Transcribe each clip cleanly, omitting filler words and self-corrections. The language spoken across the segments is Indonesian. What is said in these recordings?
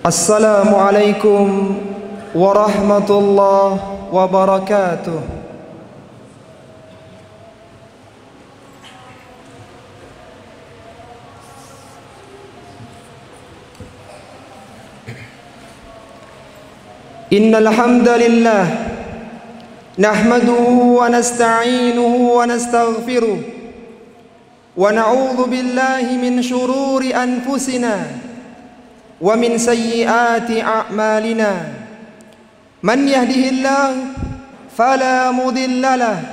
Assalamualaikum warahmatullahi wabarakatuh. Innal hamdalillah nahmaduhu wa nasta'inuhu wa nastaghfiruh wa na'udzu billahi min shururi anfusina wa min sayyiati a'malina. Man yahdihillahu fala mudilla lahu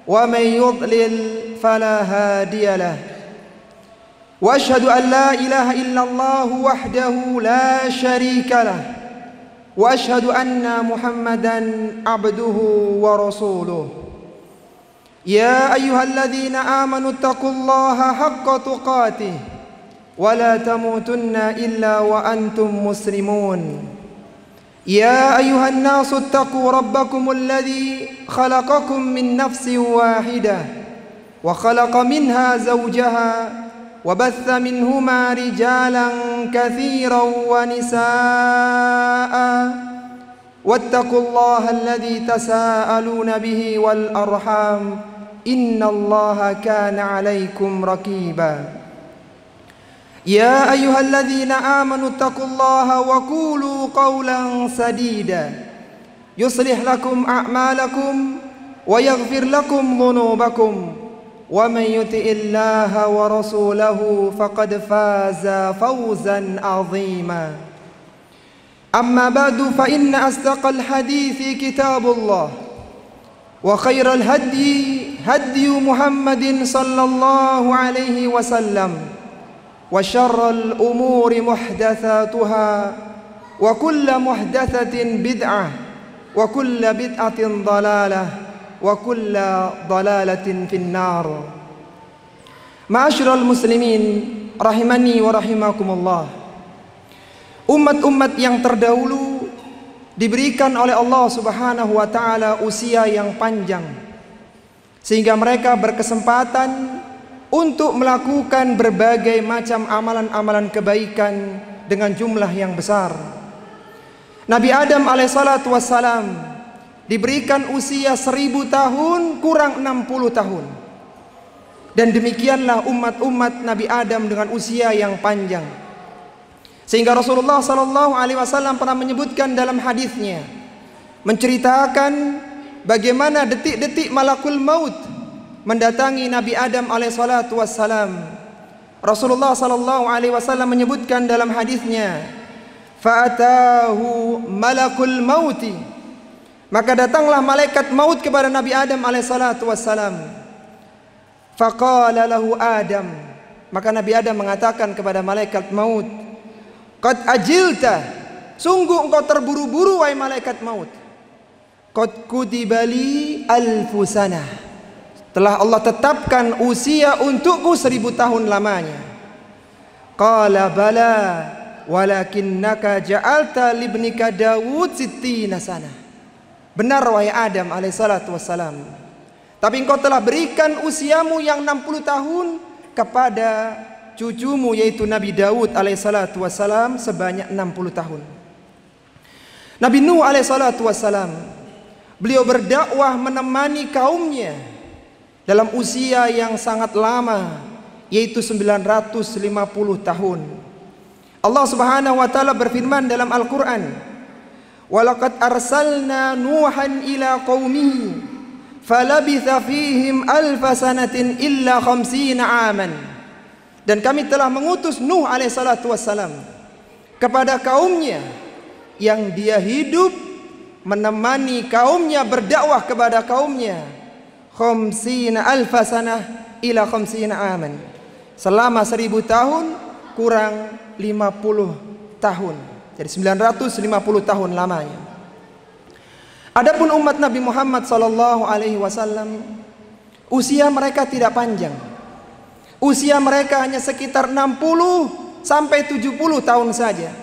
wa man yudlil fala hadiya lahu. Wa asyhadu an la ilaha illallah wahdahu la syarika lahu wa asyhadu anna Muhammadan abduhu wa rasuluh. Ya ayyuhalladzina amanu taqullaha haqqa tuqatih wa la tamutunna illa wa antum muslimun. Ya ayyuhan nasu taqu rabbakumul ladzi khalaqakum min nafsin wahidah wa khalaqa minha zawjaha wa batha minhuma rijalan katsiran wa nisaa'a wattaqullaha alladzi tasaaluna bihi wal arham innallaha kana 'alaikum raqiba. Ya ayyuhalladzina amanu taqullaha wa qulu qawlan sadida yuslih lakum a'malakum wa yaghfir lakum dhunubakum wa man yuti'illaha wa rasulahu faqad faza fawzan 'azima. Amma ba'du fa inna asdaqal hadithi kitabullah wa khairal hadyi hadyu Muhammadin sallallahu alaihi wasallam wa syarral umuri muhdatsatuha wa kullu muhdatsatin bid'ah wa kullu bid'atin dhalalah wa kullu dhalalatin finnar. Ma'asyiral muslimin rahimani wa rahimakumullah. Umat-umat yang terdahulu diberikan oleh Allah Subhanahu wa taala usia yang panjang sehingga mereka berkesempatan untuk melakukan berbagai macam amalan-amalan kebaikan dengan jumlah yang besar. Nabi Adam alaihissalatu wassalam diberikan usia 1000 tahun kurang 60 tahun. Dan demikianlah umat-umat Nabi Adam dengan usia yang panjang. Sehingga Rasulullah sallallahu alaihi wasallam pernah menyebutkan dalam hadisnya, menceritakan bagaimana detik-detik malakul maut mendatangi Nabi Adam alaihissalatu wassalam. Rasulullah sallallahu alaihi wasallam menyebutkan dalam hadisnya, fa'atahu malakul mauti, maka datanglah malaikat maut kepada Nabi Adam alaihissalatu wassalam. Faqala lahu Adam, maka Nabi Adam mengatakan kepada malaikat maut, qad ajilta, sungguh engkau terburu-buru wahai malaikat maut. Qad kutibali alfu sanah, telah Allah tetapkan usia untukku 1000 tahun lamanya. Qala bala walakinnaka ja'alta libnika Daud 60 sana. Benar wahai Adam alaihissalatu wassalam, tapi engkau telah berikan usiamu yang 60 tahun kepada cucumu yaitu Nabi Daud alaihissalatu wassalam sebanyak 60 tahun. Nabi Nuh alaihissalatu wassalam, beliau berdakwah menemani kaumnya dalam usia yang sangat lama yaitu 950 tahun. Allah Subhanahu wa taala berfirman dalam Al-Qur'an, "Walaqad arsalna Nuhan ila qaumihi falabitha fihim alfa sanatin illa 50 aman." Dan kami telah mengutus Nuh alaihissalatu wassalam kepada kaumnya yang dia hidup menemani kaumnya berdakwah kepada kaumnya 50 alfa sanah ila 50 aman, selama 1000 tahun kurang 50 tahun. Jadi 950 tahun lamanya. Adapun umat Nabi Muhammad sallallahu alaihi wasallam, usia mereka tidak panjang. Usia mereka hanya sekitar 60 sampai 70 tahun saja.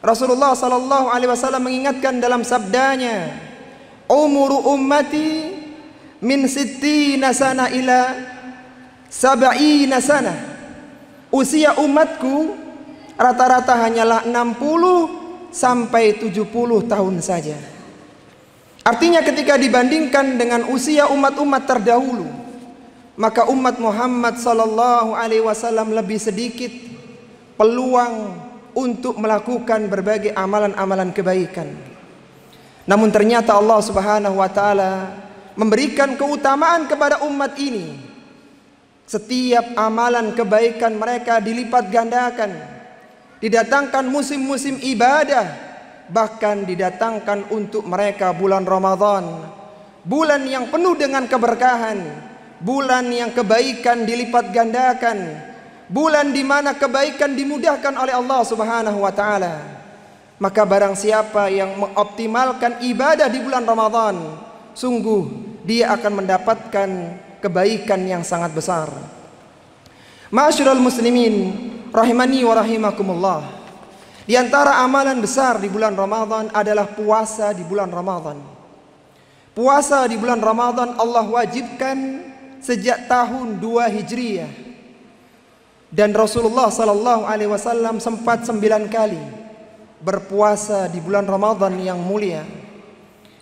Rasulullah sallallahu alaihi wasallam mengingatkan dalam sabdanya, "Umuru ummati min 60 sana ila 70 sana." Usia umatku rata-rata hanyalah 60 sampai 70 tahun saja. Artinya ketika dibandingkan dengan usia umat-umat terdahulu, maka umat Muhammad sallallahu alaihi wasallam lebih sedikit peluang untuk melakukan berbagai amalan-amalan kebaikan. Namun ternyata Allah Subhanahu wa taala memberikan keutamaan kepada umat ini. Setiap amalan kebaikan mereka dilipat gandakan. Didatangkan musim-musim ibadah, bahkan didatangkan untuk mereka bulan Ramadan, bulan yang penuh dengan keberkahan, bulan yang kebaikan dilipat gandakan, bulan di mana kebaikan dimudahkan oleh Allah Subhanahu wa taala. Maka barang siapa yang mengoptimalkan ibadah di bulan Ramadan, sungguh dia akan mendapatkan kebaikan yang sangat besar. Ma'asyiral muslimin rahimani wa rahimakumullah. Di antara amalan besar di bulan Ramadan adalah puasa di bulan Ramadan. Puasa di bulan Ramadan Allah wajibkan sejak tahun 2 Hijriah. Dan Rasulullah sallallahu alaihi wasallam sempat 9 kali berpuasa di bulan Ramadan yang mulia.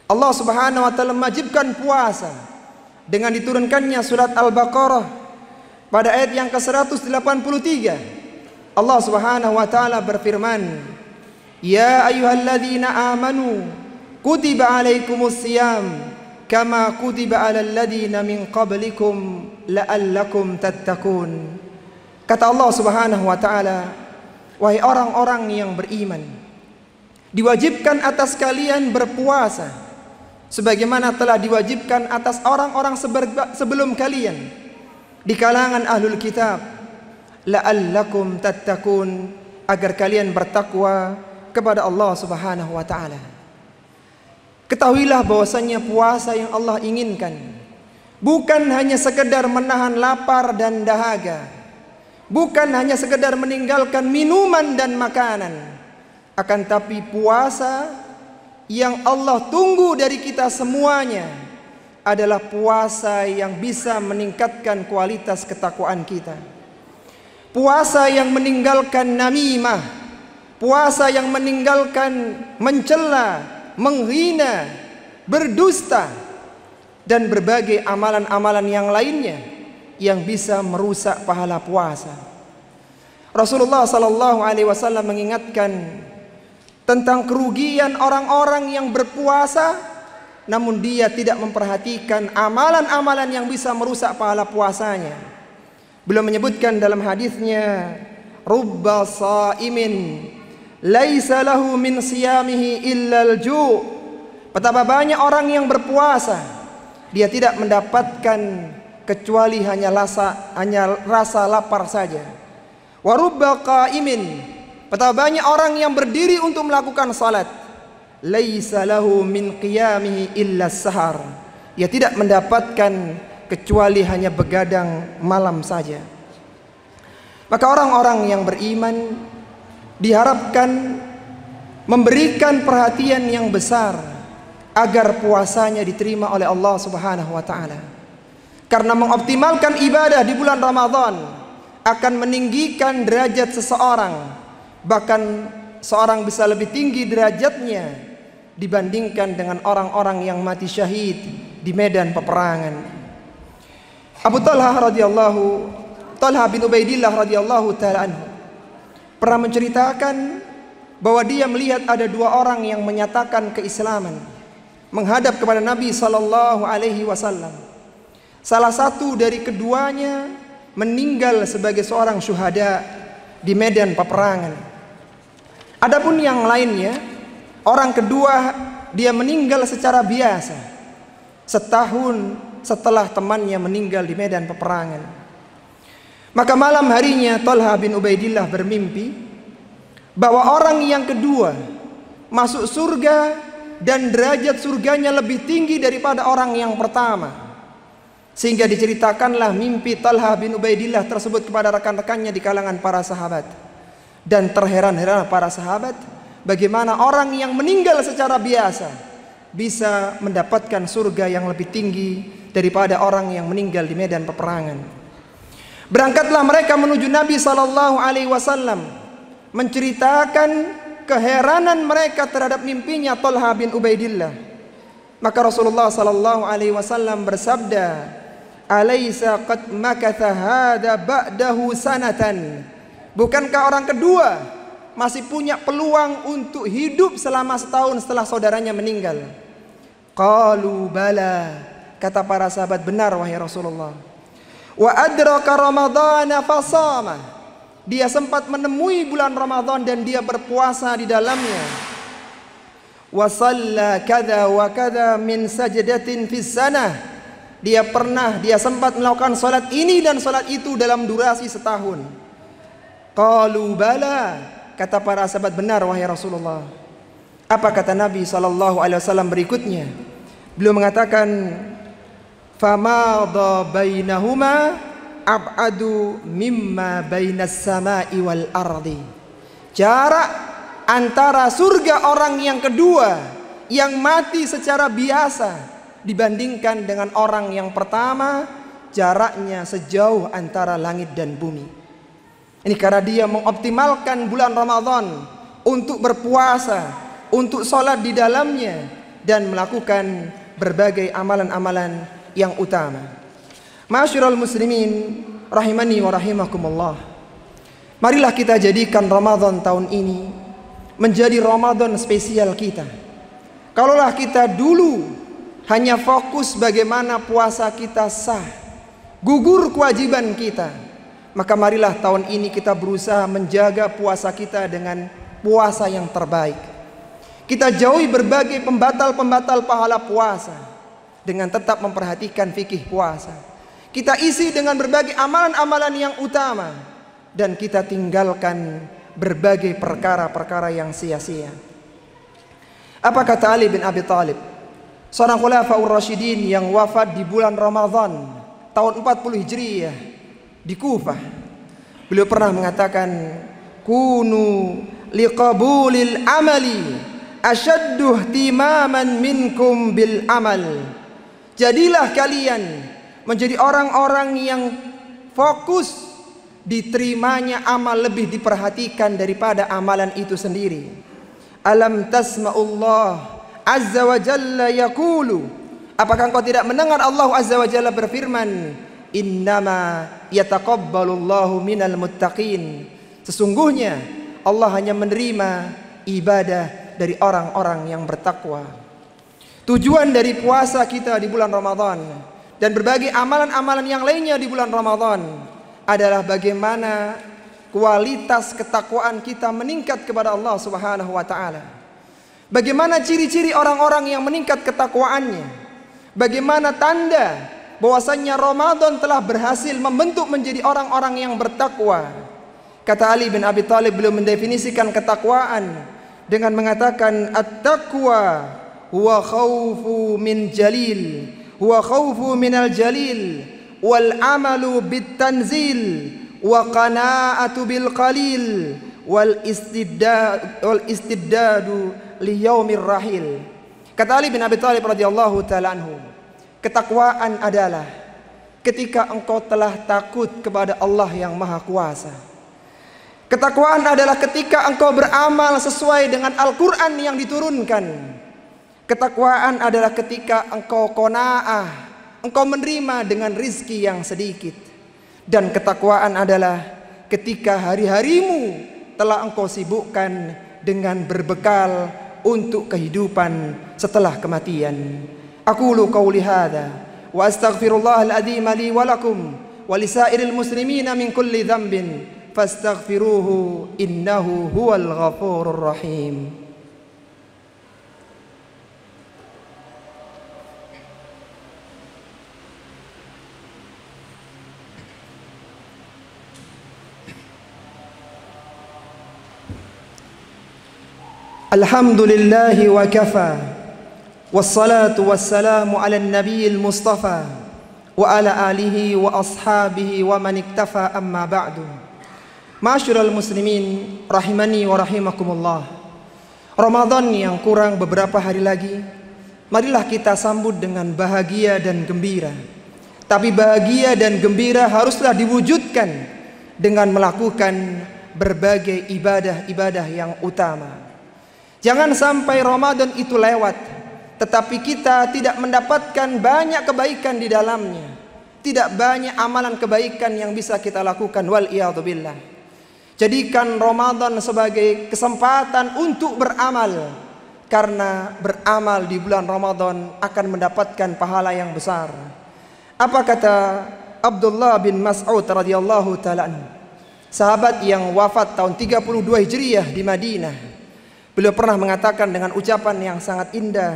Allah Subhanahu wa taala mewajibkan puasa dengan diturunkannya surat Al-Baqarah pada ayat yang ke-183. Allah Subhanahu wa taala berfirman, "Ya ayyuhalladzina amanu kutiba alaikumusiyam kama kutiba alal ladzina min qablikum la'allakum tattaqun." Kata Allah Subhanahu wa taala, wahai orang-orang yang beriman, diwajibkan atas kalian berpuasa sebagaimana telah diwajibkan atas orang-orang sebelum kalian di kalangan ahlul kitab, la'allakum tattaqun, agar kalian bertakwa kepada Allah Subhanahu wa taala. Ketahuilah bahwasanya puasa yang Allah inginkan bukan hanya sekedar menahan lapar dan dahaga, bukan hanya sekedar meninggalkan minuman dan makanan, akan tapi puasa yang Allah tunggu dari kita semuanya adalah puasa yang bisa meningkatkan kualitas ketakwaan kita. Puasa yang meninggalkan namimah, puasa yang meninggalkan mencela, menghina, berdusta, dan berbagai amalan-amalan yang lainnya yang bisa merusak pahala puasa. Rasulullah sallallahu alaihi wasallam mengingatkan tentang kerugian orang-orang yang berpuasa namun dia tidak memperhatikan amalan-amalan yang bisa merusak pahala puasanya. Beliau menyebutkan dalam hadisnya, rubba shaimin laisa lahu min siyamihi illa al-ju'. Betapa banyak orang yang berpuasa, dia tidak mendapatkan kecuali hanya rasa lapar saja. Wa rubba qaimin, betapa banyak orang yang berdiri untuk melakukan salat, laisa lahu min qiyamihi illa as-sahar. Dia tidak mendapatkan kecuali hanya begadang malam saja. Maka orang-orang yang beriman diharapkan memberikan perhatian yang besar agar puasanya diterima oleh Allah Subhanahu wa taala. Karena mengoptimalkan ibadah di bulan Ramadan akan meninggikan derajat seseorang, bahkan seorang bisa lebih tinggi derajatnya dibandingkan dengan orang-orang yang mati syahid di medan peperangan. Abu Talha bin Ubaidillah radhiyallahu ta'ala anhu pernah menceritakan bahwa dia melihat ada 2 orang yang menyatakan keislaman menghadap kepada Nabi sallallahu alaihi wasallam. Salah satu dari keduanya meninggal sebagai seorang syuhada di medan peperangan. Adapun yang lainnya, orang kedua dia meninggal secara biasa setahun setelah temannya meninggal di medan peperangan. Maka malam harinya Talha bin Ubaidillah bermimpi bahwa orang yang kedua masuk surga dan derajat surganya lebih tinggi daripada orang yang pertama. Sehingga diceritakanlah mimpi Talha bin Ubaidillah tersebut kepada rekan-rekannya di kalangan para sahabat. Dan terheran-heran para sahabat bagaimana orang yang meninggal secara biasa bisa mendapatkan surga yang lebih tinggi daripada orang yang meninggal di medan peperangan. Berangkatlah mereka menuju Nabi sallallahu alaihi wasallam menceritakan keheranan mereka terhadap mimpinya Talha bin Ubaidillah. Maka Rasulullah sallallahu alaihi wasallam bersabda, "Alaisa qad makatha hada ba'dahu sanatan?" Bukankah orang kedua masih punya peluang untuk hidup selama setahun setelah saudaranya meninggal? Qalu bala. Kata para sahabat, benar wahai Rasulullah. Wa adraka ramadhana fasama. Dia sempat menemui bulan Ramadan dan dia berpuasa di dalamnya. Wa shalla kadza wa kadza min sajdatin fis sanah. Dia sempat melakukan salat ini dan salat itu dalam durasi setahun. Qalu bala. Kata para sahabat, benar wahai Rasulullah. Apa kata Nabi sallallahu alaihi wasallam berikutnya? Beliau mengatakan, famadha bainahuma ab'adu mimma bainas sama'i wal ardi. Jarak antara surga orang yang kedua yang mati secara biasa dibandingkan dengan orang yang pertama, jaraknya sejauh antara langit dan bumi. Ini karena dia mengoptimalkan bulan Ramadan untuk berpuasa, untuk sholat di dalamnya, dan melakukan berbagai amalan-amalan yang utama. Ma'asyiral muslimin rahimani wa rahimakumullah. Marilah kita jadikan Ramadan tahun ini menjadi Ramadan spesial kita. Kalaulah kita dulu hanya fokus bagaimana puasa kita sah, gugur kewajiban kita, maka marilah tahun ini kita berusaha menjaga puasa kita dengan puasa yang terbaik. Kita jauhi berbagai pembatal-pembatal pahala puasa dengan tetap memperhatikan fikih puasa. Kita isi dengan berbagai amalan-amalan yang utama dan kita tinggalkan berbagai perkara-perkara yang sia-sia. Apa kata Ali bin Abi Thalib, seorang khulafaur rasyidin yang wafat di bulan Ramadan tahun 40 Hijriah di Kufah? Beliau pernah mengatakan, kunu liqabulil amali asyaddu ihtimaman minkum bil amal. Jadilah kalian menjadi orang-orang yang fokus diterimanya amal lebih diperhatikan daripada amalan itu sendiri. Alam tasma'ullah azza wa jalla yaqulu. Apakah engkau tidak mendengar Allah azza wa jalla berfirman, innama yataqabbalullahu minal muttaqin. Sesungguhnya Allah hanya menerima ibadah dari orang-orang yang bertakwa. Tujuan dari puasa kita di bulan Ramadan dan berbagai amalan-amalan yang lainnya di bulan Ramadan adalah bagaimana kualitas ketakwaan kita meningkat kepada Allah Subhanahu wa taala. Bagaimana ciri-ciri orang-orang yang meningkat ketakwaannya? Bagaimana tanda bahwasanya Ramadan telah berhasil membentuk menjadi orang-orang yang bertakwa? Kata Ali bin Abi Thalib, beliau mendefinisikan ketakwaan dengan mengatakan, at-taqwa huwa khaufu min jalil, huwa khaufu minal jalil, wal amalu bit tanzil, wa qana'atu bil qalil, wal istiddadu li yaumir rahil. Kata Ali bin Abi Thalib radhiyallahu taala anhu, ketakwaan adalah ketika engkau telah takut kepada Allah yang Maha Kuasa. Ketakwaan adalah ketika engkau beramal sesuai dengan Al-Quran yang diturunkan. Ketakwaan adalah ketika engkau qanaah, engkau menerima dengan rizki yang sedikit. Dan ketakwaan adalah ketika hari-harimu telah engkau sibukkan dengan berbekal untuk kehidupan setelah kematian. Aqulu qawli hadza wa astaghfirullahal adzim li wa lakum wa lisairil muslimina min kulli dhanbin fastaghfiruhu innahu huwal ghafurur rahim. Alhamdulillahi wa kafa, wassalatu wassalamu ala nabiyil mustafa wa ala alihi wa ashabihi wa man iktafa, amma ba'du. Ma'asyiral muslimin rahimani wa rahimakumullah. Ramadan yang kurang beberapa hari lagi, marilah kita sambut dengan bahagia dan gembira. Tapi bahagia dan gembira haruslah diwujudkan dengan melakukan berbagai ibadah-ibadah yang utama. Jangan sampai Ramadan itu lewat tetapi kita tidak mendapatkan banyak kebaikan di dalamnya, tidak banyak amalan kebaikan yang bisa kita lakukan. Wal iyadzu billah. Jadikan Ramadan sebagai kesempatan untuk beramal, karena beramal di bulan Ramadan akan mendapatkan pahala yang besar. Apa kata Abdullah bin Mas'ud radhiyallahu taala anhu, sahabat yang wafat tahun 32 Hijriah di Madinah. Beliau pernah mengatakan dengan ucapan yang sangat indah,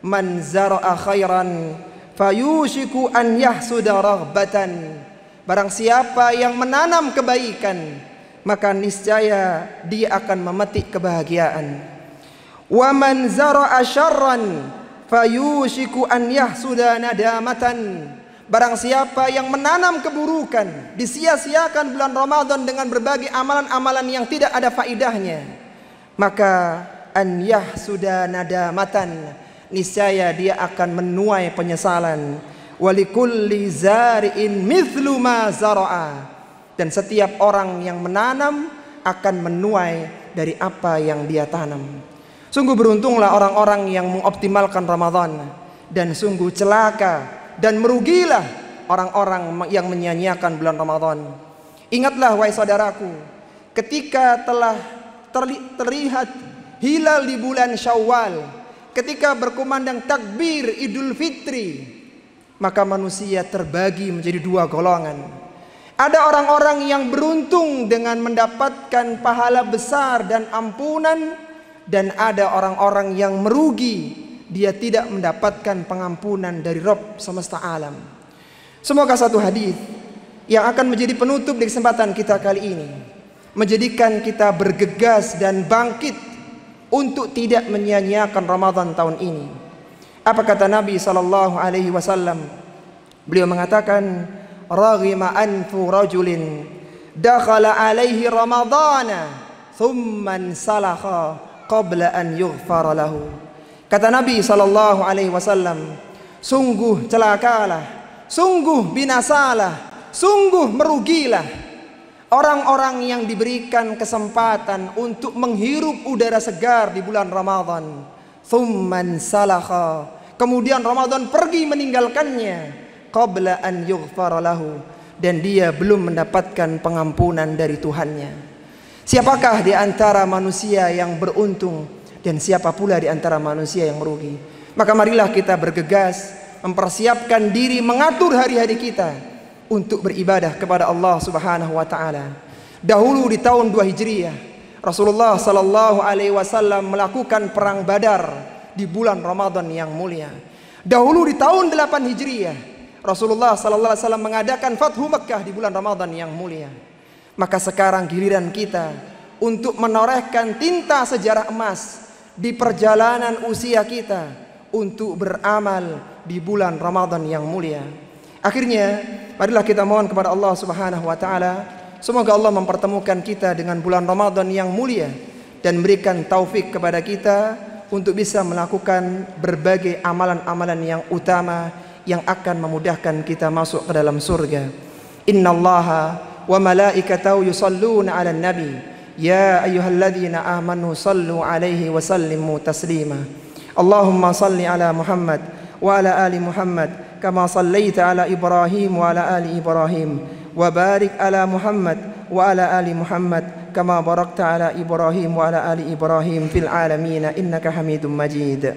man zara'a khairan fayushiku an yahsuda raghbatan. Barang siapa yang menanam kebaikan, maka niscaya dia akan memetik kebahagiaan. Wa man zara'a syarran fayushiku an yahsuda nadamatan. Barang siapa yang menanam keburukan, disia-siakan bulan Ramadan dengan berbagai amalan-amalan yang tidak ada faidahnya, maka an yahsuda nadamatan, niscaya dia akan menuai penyesalan. Walikulli zari'in mithlu ma zara'a, dan setiap orang yang menanam akan menuai dari apa yang dia tanam. Sungguh beruntunglah orang-orang yang mengoptimalkan Ramadan, dan sungguh celaka dan merugilah orang-orang yang menyia-nyiakan bulan Ramadan. Ingatlah wahai saudaraku, ketika telah terlihat hilal di bulan Syawal, ketika berkumandang takbir Idul Fitri, maka manusia terbagi menjadi dua golongan. Ada orang-orang yang beruntung dengan mendapatkan pahala besar dan ampunan, dan ada orang-orang yang merugi, dia tidak mendapatkan pengampunan dari Rabb semesta alam. Semoga satu hadis yang akan menjadi penutup di kesempatan kita kali ini menjadikan kita bergegas dan bangkit untuk tidak menyia-nyiakan Ramadan tahun ini. Apa kata Nabi SAW? Beliau mengatakan, raghima anfu rajulin dakhala alaihi ramadana thumman salakha qabla an yughfara lahu. Kata Nabi SAW, sungguh celakalah, sungguh binasalah, sungguh merugilah orang-orang yang diberikan kesempatan untuk menghirup udara segar di bulan Ramadan. Thumman salakha, kemudian Ramadan pergi meninggalkannya, qabla an yughfara lahu, dan dia belum mendapatkan pengampunan dari Tuhannya. Siapakah di antara manusia yang beruntung, dan siapa pula di antara manusia yang merugi? Maka marilah kita bergegas mempersiapkan diri, mengatur hari-hari kita untuk beribadah kepada Allah Subhanahu wa taala. Dahulu di tahun 2 Hijriah, Rasulullah sallallahu alaihi wasallam melakukan perang Badar di bulan Ramadan yang mulia. Dahulu di tahun 8 Hijriah, Rasulullah sallallahu alaihi wasallam mengadakan Fathu Makkah di bulan Ramadan yang mulia. Maka sekarang giliran kita untuk menorehkan tinta sejarah emas di perjalanan usia kita untuk beramal di bulan Ramadan yang mulia. Akhirnya marilah kita mohon kepada Allah Subhanahu wa taala, semoga Allah mempertemukan kita dengan bulan Ramadan yang mulia dan berikan taufik kepada kita untuk bisa melakukan berbagai amalan-amalan yang utama yang akan memudahkan kita masuk ke dalam surga. Innallaha wa malaikatahu yusalluna 'alan nabi ya ayyuhalladzina amanu sallu 'alaihi wa sallimu taslima. Allahumma salli 'ala Muhammad wa 'ala ali Muhammad kama sallaita 'ala Ibrahim wa 'ala ali Ibrahim, wa barik 'ala Muhammad wa 'ala ali Muhammad kama barakta 'ala Ibrahim wa 'ala ali Ibrahim fil 'alamin innaka Hamidum Majid.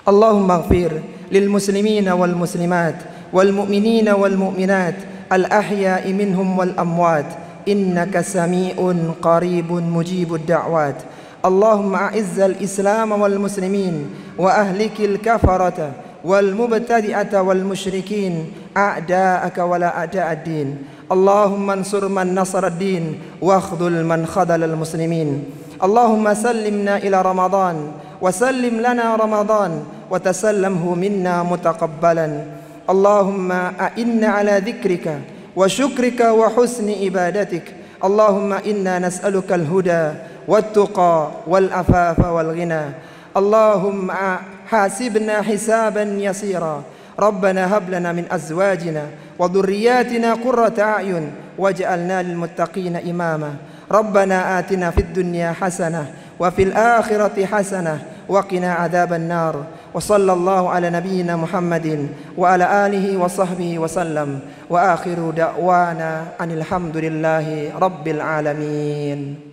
Allahumma ighfir lil muslimina wal muslimat wal mu'minina wal mu'minat al ahya'i minhum wal amwat innaka sami'un qaribun mujibud da'wat. Allahumma a'izzal islam wal muslimin wa ahlikil kafarata wal mubtadi'ata wal musyrikin a'da'aka wa la a'da'ad din. Allahumma ansur man nasara ad-din wa akhdhul man khadala al muslimin. Allahumma sallimna ila Ramadan wa sallim lana Ramadan wa tasallamhu minna mutaqabbalan. Allahumma a'inna ala dhikrika wa syukrika wa husni ibadatik. Allahumma inna nas'aluka al-huda wat-tuqa wal-afafa wal-ghina. Allahumma hasibna hisaban yasira. Rabbana hab lana min azwajina wa dhurriyyatina qurrata a'yun waj'alna lil muttaqina imama. Rabbana atina fid dunya hasanah wa fil akhirati hasanah wa qina adzaban nar. Wa sallallahu ala nabiyyina Muhammadin wa ala alihi wa sahbihi wa sallam. Wa akhiru da'wana anil hamdulillahi rabbil alamin.